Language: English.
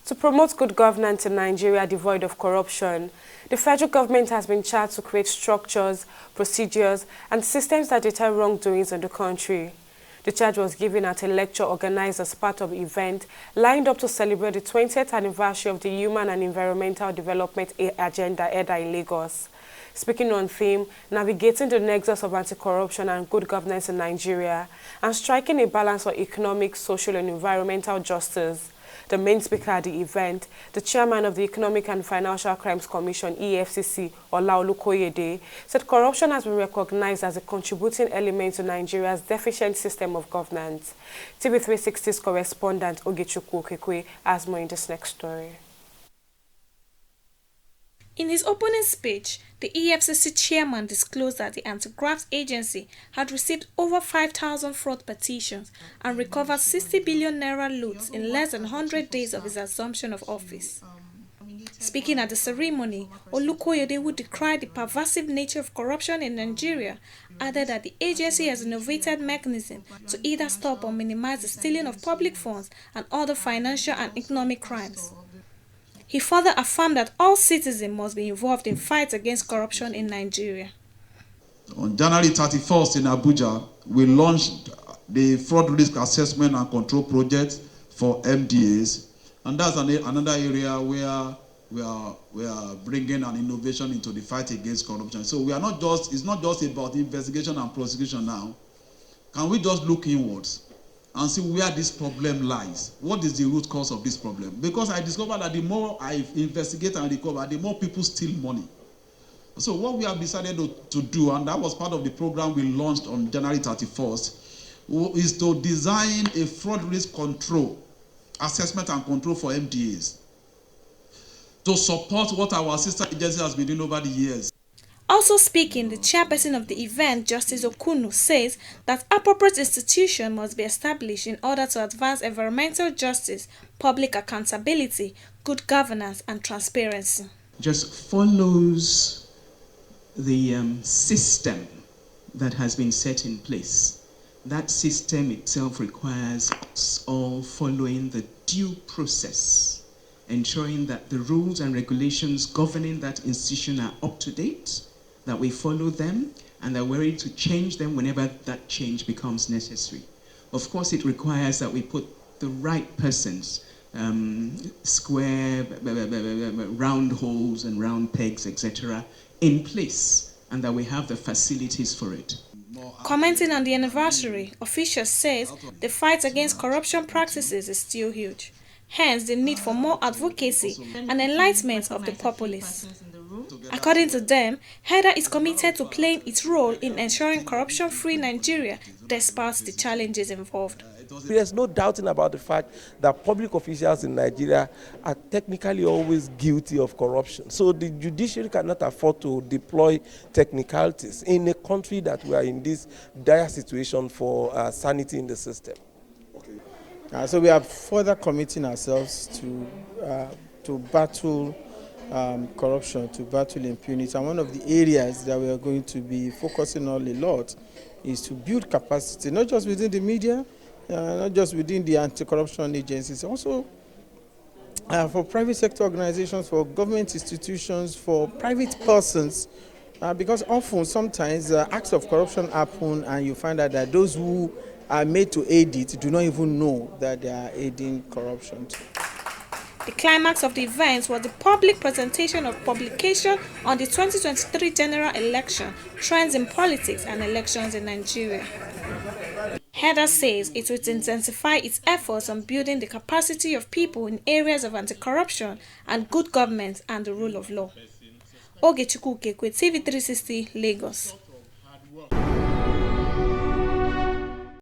To promote good governance in Nigeria devoid of corruption, the federal government has been charged to create structures, procedures, and systems that deter wrongdoings in the country. The charge was given at a lecture organized as part of an event lined up to celebrate the 20th anniversary of the Human and Environmental Development Agenda HEDA in Lagos. Speaking on theme, navigating the nexus of anti-corruption and good governance in Nigeria, and striking a balance for economic, social, and environmental justice. The main speaker at the event, the chairman of the Economic and Financial Crimes Commission, EFCC, Olaolukoyede, said corruption has been recognized as a contributing element to Nigeria's deficient system of governance. TV360's correspondent Ogechukwu Okekwe has more in this next story. In his opening speech, the EFCC chairman disclosed that the anti-graft agency had received over 5,000 fraud petitions and recovered 60 billion naira loots in less than 100 days of his assumption of office. Speaking at the ceremony, Olukoyede, who decried the pervasive nature of corruption in Nigeria, added that the agency has innovated mechanisms to either stop or minimize the stealing of public funds and other financial and economic crimes. He further affirmed that all citizens must be involved in fights against corruption in Nigeria. On January 31st in Abuja, we launched the Fraud Risk Assessment and Control Project for MDAs. And that's another area where we are bringing an innovation into the fight against corruption. So we are not just, it's not just about investigation and prosecution now. Can we just look inwards and see where this problem lies? What is the root cause of this problem? Because I discovered that the more I investigate and recover, the more people steal money. So what we have decided to do, and that was part of the program we launched on January 31st, is to design a fraud risk control, assessment and control for MDAs, to support what our sister agency has been doing over the years. Also speaking, the chairperson of the event, Justice Okunu, says that appropriate institutions must be established in order to advance environmental justice, public accountability, good governance, and transparency. Just follows the system that has been set in place. That system itself requires us all following the due process, ensuring that the rules and regulations governing that institution are up to date, that we follow them, and that we're ready to change them whenever that change becomes necessary. Of course, it requires that we put the right persons, square, round holes and round pegs, etc., in place, and that we have the facilities for it. Commenting on the anniversary, officials says the fight against corruption practices is still huge. Hence, the need for more advocacy and enlightenment of the populace. According to them, HEDA is committed to playing its role in ensuring corruption-free Nigeria despite the challenges involved. There's no doubting about the fact that public officials in Nigeria are technically always guilty of corruption. So the judiciary cannot afford to deploy technicalities in a country that we are in this dire situation for sanity in the system. So we are further committing ourselves to battle corruption, to battle impunity. And one of the areas that we are going to be focusing on a lot is to build capacity, not just within the media, not just within the anti-corruption agencies, also for private sector organizations, for government institutions, for private persons, because often, sometimes, acts of corruption happen and you find out that those who are made to aid it do not even know that they are aiding corruption. The climax of the event was the public presentation of publication on the 2023 general election, trends in politics and elections in Nigeria. HEDA says it will intensify its efforts on building the capacity of people in areas of anti-corruption and good government and the rule of law. Ogechukwu Okekwe, TV360, Lagos.